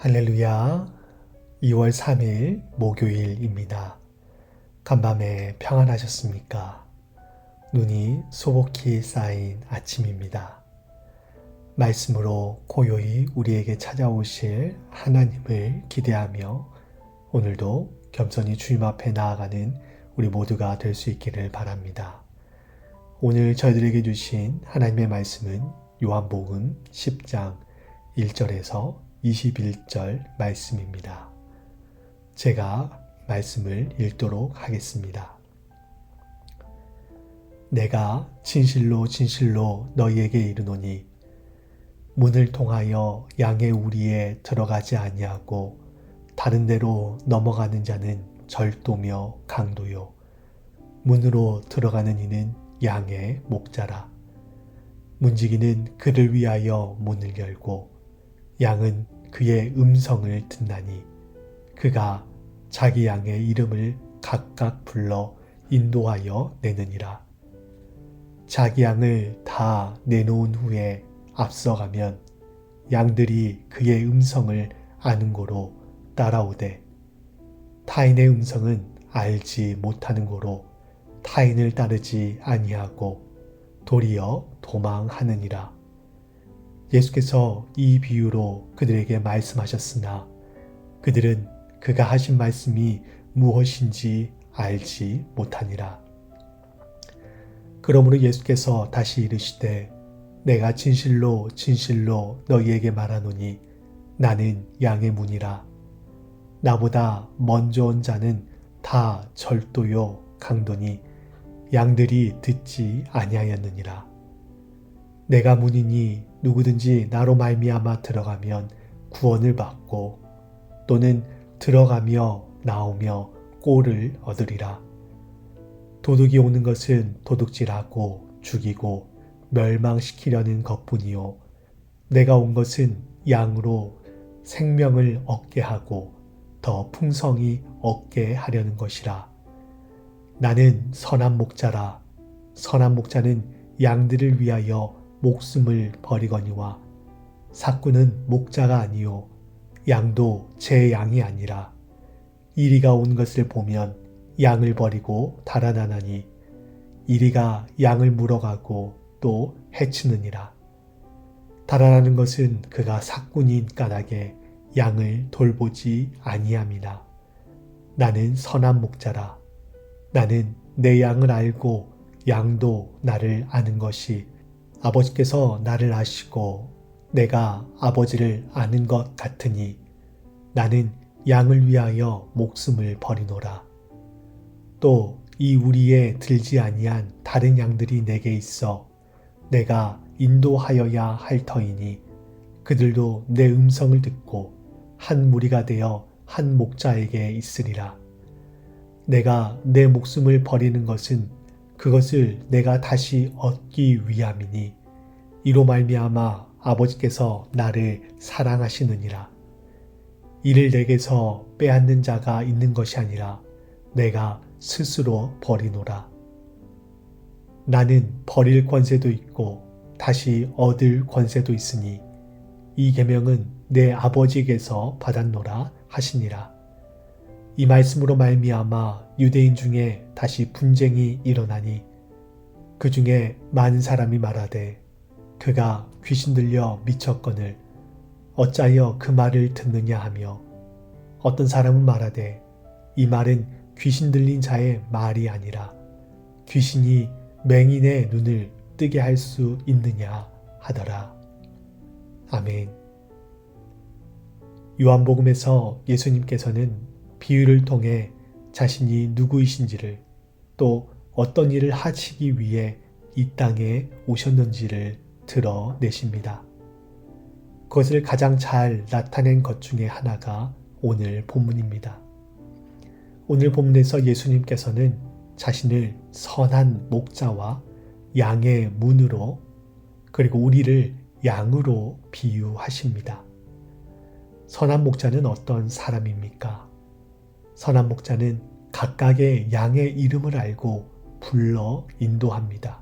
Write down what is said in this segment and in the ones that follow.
할렐루야. 2월 3일 목요일입니다. 간밤에 평안하셨습니까? 눈이 소복히 쌓인 아침입니다. 말씀으로 고요히 우리에게 찾아오실 하나님을 기대하며 오늘도 겸손히 주님 앞에 나아가는 우리 모두가 될 수 있기를 바랍니다. 오늘 저희들에게 주신 하나님의 말씀은 요한복음 10장 1절에서 21절 말씀입니다. 제가 말씀을 읽도록 하겠습니다. 내가 진실로 진실로 너희에게 이르노니 문을 통하여 양의 우리에 들어가지 아니하고 다른 데로 넘어가는 자는 절도며 강도요 문으로 들어가는 이는 양의 목자라. 문지기는 그를 위하여 문을 열고 양은 그의 음성을 듣나니 그가 자기 양의 이름을 각각 불러 인도하여 내느니라. 자기 양을 다 내놓은 후에 앞서가면 양들이 그의 음성을 아는 고로 따라오되 타인의 음성은 알지 못하는 고로 타인을 따르지 아니하고 도리어 도망하느니라. 예수께서 이 비유로 그들에게 말씀하셨으나 그들은 그가 하신 말씀이 무엇인지 알지 못하니라. 그러므로 예수께서 다시 이르시되 내가 진실로 진실로 너희에게 말하노니 나는 양의 문이라. 나보다 먼저 온 자는 다 절도요 강도니 양들이 듣지 아니하였느니라. 내가 문이니 누구든지 나로 말미암아 들어가면 구원을 받고 또는 들어가며 나오며 꼴을 얻으리라. 도둑이 오는 것은 도둑질하고 죽이고 멸망시키려는 것뿐이요 내가 온 것은 양으로 생명을 얻게 하고 더 풍성히 얻게 하려는 것이라. 나는 선한 목자라. 선한 목자는 양들을 위하여 목숨을 버리거니와 삭구는 목자가 아니요 양도 제 양이 아니라. 이리가 온 것을 보면 양을 버리고 달아나나니 이리가 양을 물어가고 또 해치느니라. 달아나는 것은 그가 삭군인 까닭에 양을 돌보지 아니함이나. 나는 선한 목자라. 나는 내 양을 알고 양도 나를 아는 것이 아버지께서 나를 아시고 내가 아버지를 아는 것 같으니 나는 양을 위하여 목숨을 버리노라. 또 이 우리에 들지 아니한 다른 양들이 내게 있어 내가 인도하여야 할 터이니 그들도 내 음성을 듣고 한 무리가 되어 한 목자에게 있으리라. 내가 내 목숨을 버리는 것은 그것을 내가 다시 얻기 위함이니 이로 말미암아 아버지께서 나를 사랑하시느니라. 이를 내게서 빼앗는 자가 있는 것이 아니라 내가 스스로 버리노라. 나는 버릴 권세도 있고 다시 얻을 권세도 있으니 이 계명은 내 아버지에게서 받았노라 하시니라. 이 말씀으로 말미암아 유대인 중에 다시 분쟁이 일어나니 그 중에 많은 사람이 말하되 그가 귀신 들려 미쳤거늘 어찌하여 그 말을 듣느냐 하며 어떤 사람은 말하되 이 말은 귀신 들린 자의 말이 아니라 귀신이 맹인의 눈을 뜨게 할 수 있느냐 하더라. 아멘. 요한복음에서 예수님께서는 비유를 통해 자신이 누구이신지를 또 어떤 일을 하시기 위해 이 땅에 오셨는지를 드러내십니다. 그것을 가장 잘 나타낸 것 중에 하나가 오늘 본문입니다. 오늘 본문에서 예수님께서는 자신을 선한 목자와 양의 문으로 그리고 우리를 양으로 비유하십니다. 선한 목자는 어떤 사람입니까? 선한 목자는 각각의 양의 이름을 알고 불러 인도합니다.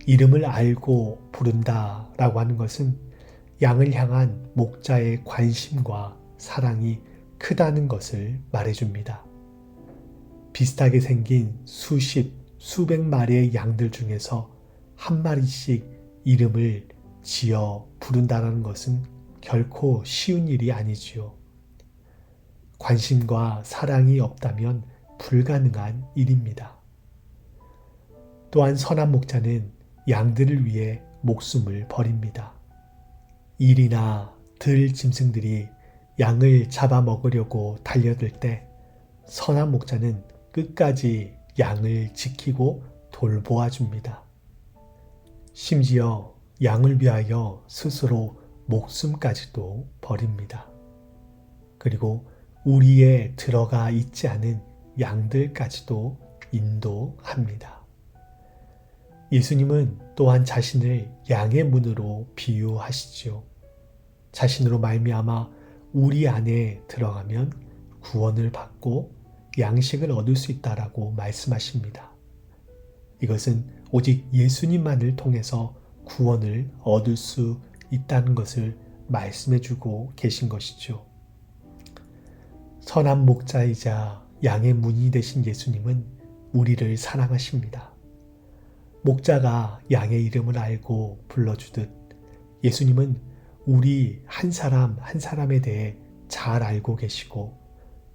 이름을 알고 부른다라고 하는 것은 양을 향한 목자의 관심과 사랑이 크다는 것을 말해줍니다. 비슷하게 생긴 수십, 수백 마리의 양들 중에서 한 마리씩 이름을 지어 부른다는 것은 결코 쉬운 일이 아니지요. 관심과 사랑이 없다면 불가능한 일입니다. 또한 선한 목자는 양들을 위해 목숨을 버립니다. 일이나 들 짐승들이 양을 잡아먹으려고 달려들 때 선한 목자는 끝까지 양을 지키고 돌보아 줍니다. 심지어 양을 위하여 스스로 목숨까지도 버립니다. 그리고 우리에 들어가 있지 않은 양들까지도 인도합니다. 예수님은 또한 자신을 양의 문으로 비유하시지요. 자신으로 말미암아 우리 안에 들어가면 구원을 받고 양식을 얻을 수 있다라고 말씀하십니다. 이것은 오직 예수님만을 통해서 구원을 얻을 수 있다는 것을 말씀해주고 계신 것이죠. 선한 목자이자 양의 문이 되신 예수님은 우리를 사랑하십니다. 목자가 양의 이름을 알고 불러주듯 예수님은 우리 한 사람 한 사람에 대해 잘 알고 계시고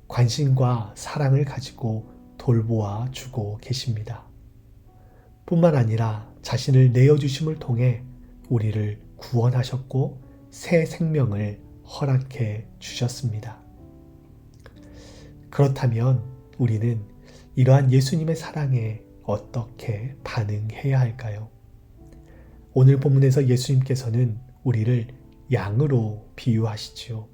관심과 사랑을 가지고 돌보아 주고 계십니다. 뿐만 아니라 자신을 내어주심을 통해 우리를 구원하셨고 새 생명을 허락해 주셨습니다. 그렇다면 우리는 이러한 예수님의 사랑에 어떻게 반응해야 할까요? 오늘 본문에서 예수님께서는 우리를 양으로 비유하시지요.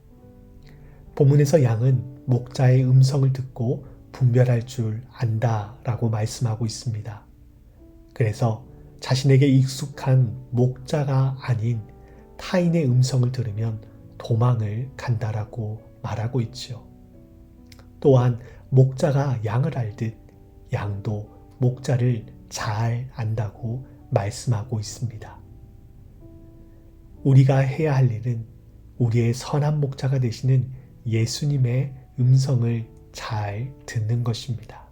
본문에서 양은 목자의 음성을 듣고 분별할 줄 안다라고 말씀하고 있습니다. 그래서 자신에게 익숙한 목자가 아닌 타인의 음성을 들으면 도망을 간다라고 말하고 있지요. 또한 목자가 양을 알듯 양도 목자를 잘 안다고 말씀하고 있습니다. 우리가 해야 할 일은 우리의 선한 목자가 되시는 예수님의 음성을 잘 듣는 것입니다.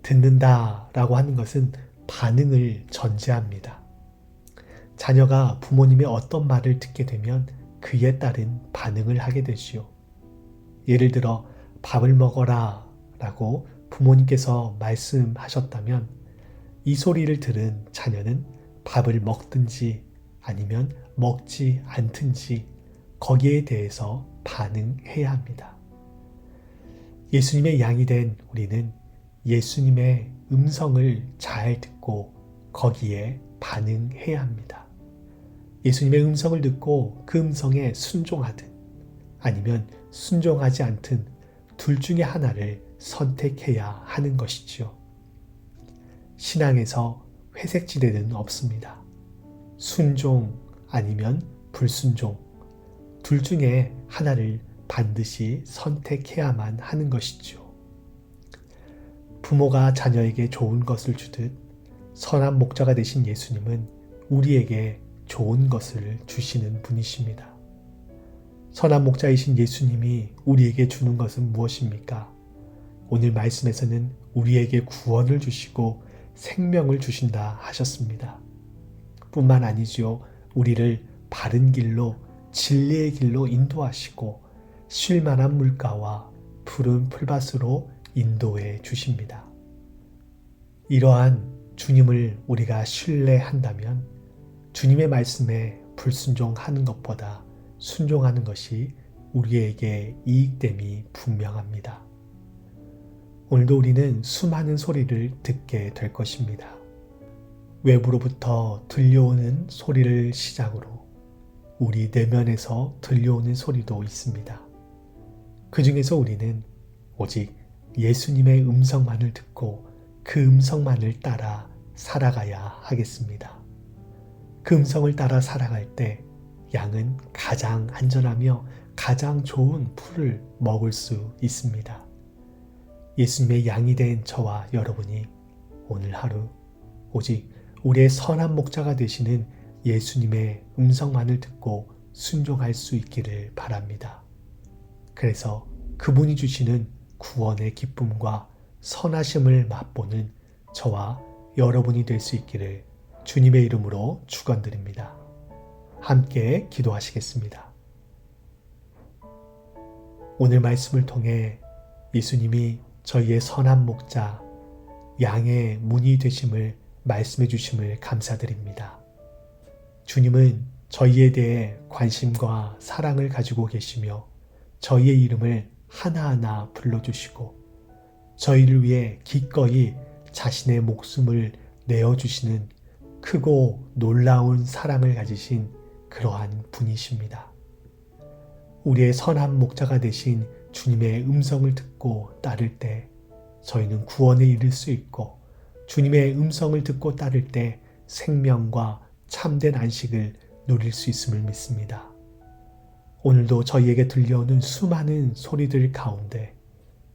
듣는다라고 하는 것은 반응을 전제합니다. 자녀가 부모님의 어떤 말을 듣게 되면 그에 따른 반응을 하게 되지요. 예를 들어 밥을 먹어라 라고 부모님께서 말씀하셨다면 이 소리를 들은 자녀는 밥을 먹든지 아니면 먹지 않든지 거기에 대해서 반응해야 합니다. 예수님의 양이 된 우리는 예수님의 음성을 잘 듣고 거기에 반응해야 합니다. 예수님의 음성을 듣고 그 음성에 순종하든 아니면 순종하지 않든 둘 중에 하나를 선택해야 하는 것이지요. 신앙에서 회색지대는 없습니다. 순종 아니면 불순종 둘 중에 하나를 반드시 선택해야만 하는 것이죠. 부모가 자녀에게 좋은 것을 주듯 선한 목자가 되신 예수님은 우리에게 좋은 것을 주시는 분이십니다. 선한 목자이신 예수님이 우리에게 주는 것은 무엇입니까? 오늘 말씀에서는 우리에게 구원을 주시고 생명을 주신다 하셨습니다. 뿐만 아니지요. 우리를 바른 길로 진리의 길로 인도하시고 쉴만한 물가와 푸른 풀밭으로 인도해 주십니다. 이러한 주님을 우리가 신뢰한다면 주님의 말씀에 불순종하는 것보다 순종하는 것이 우리에게 이익됨이 분명합니다. 오늘도 우리는 수많은 소리를 듣게 될 것입니다. 외부로부터 들려오는 소리를 시작으로 우리 내면에서 들려오는 소리도 있습니다. 그 중에서 우리는 오직 예수님의 음성만을 듣고 그 음성만을 따라 살아가야 하겠습니다. 그 음성을 따라 살아갈 때 양은 가장 안전하며 가장 좋은 풀을 먹을 수 있습니다. 예수님의 양이 된 저와 여러분이 오늘 하루 오직 우리의 선한 목자가 되시는 예수님의 음성만을 듣고 순종할 수 있기를 바랍니다. 그래서 그분이 주시는 구원의 기쁨과 선하심을 맛보는 저와 여러분이 될 수 있기를 주님의 이름으로 축원드립니다. 함께 기도하시겠습니다. 오늘 말씀을 통해 예수님이 저희의 선한 목자, 양의 문이 되심을 말씀해 주심을 감사드립니다. 주님은 저희에 대해 관심과 사랑을 가지고 계시며 저희의 이름을 하나하나 불러주시고 저희를 위해 기꺼이 자신의 목숨을 내어주시는 크고 놀라운 사랑을 가지신 그러한 분이십니다. 우리의 선한 목자가 되신 주님의 음성을 듣고 따를 때 저희는 구원에 이를 수 있고 주님의 음성을 듣고 따를 때 생명과 참된 안식을 누릴 수 있음을 믿습니다. 오늘도 저희에게 들려오는 수많은 소리들 가운데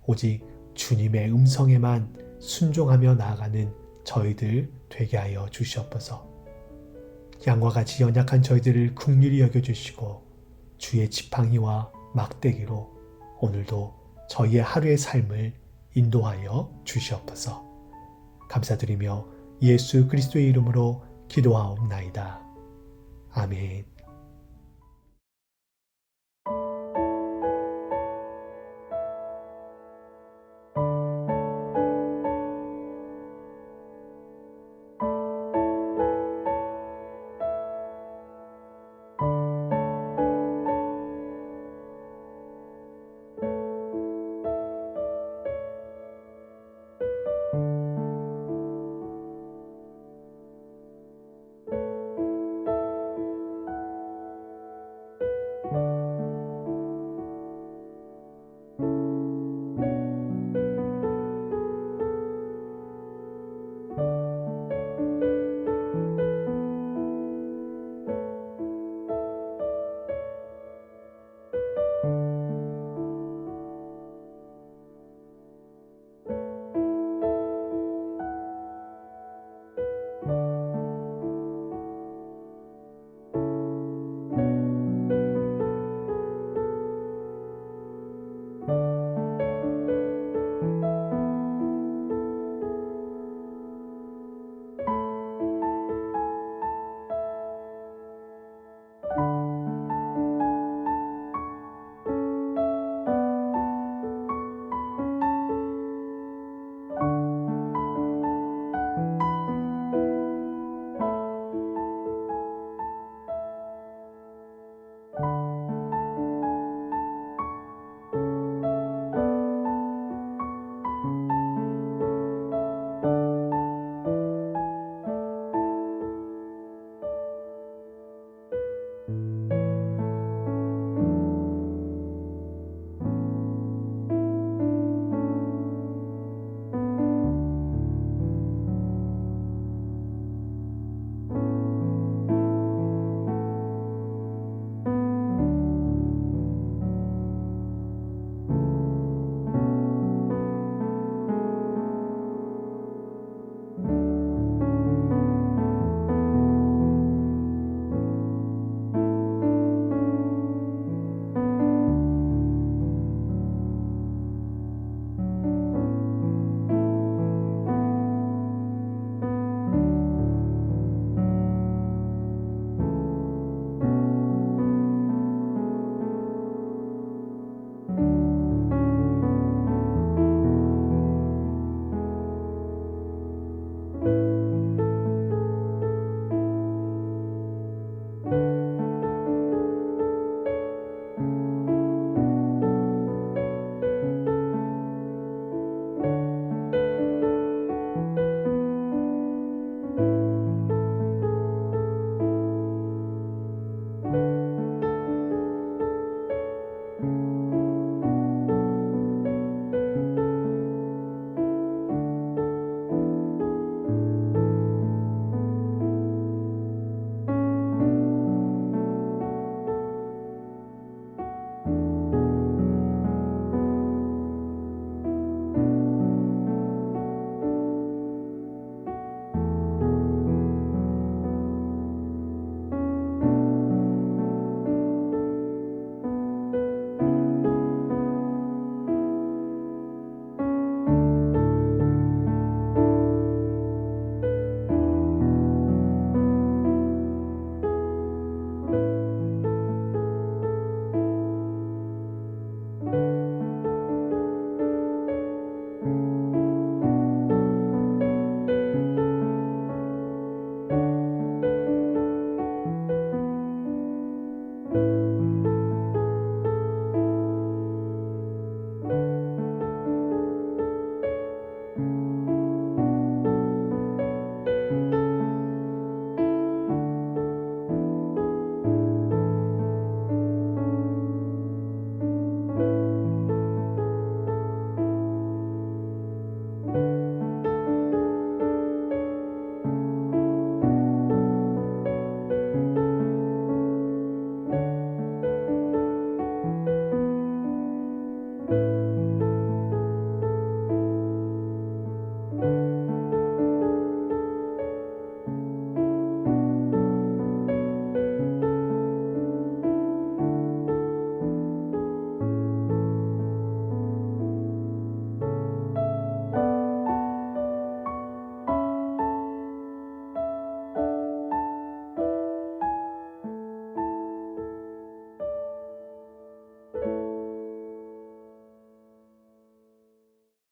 오직 주님의 음성에만 순종하며 나아가는 저희들 되게 하여 주시옵소서. 양과 같이 연약한 저희들을 긍휼히 여겨주시고 주의 지팡이와 막대기로 오늘도 저희의 하루의 삶을 인도하여 주시옵소서. 감사드리며 예수 그리스도의 이름으로 기도하옵나이다. 아멘.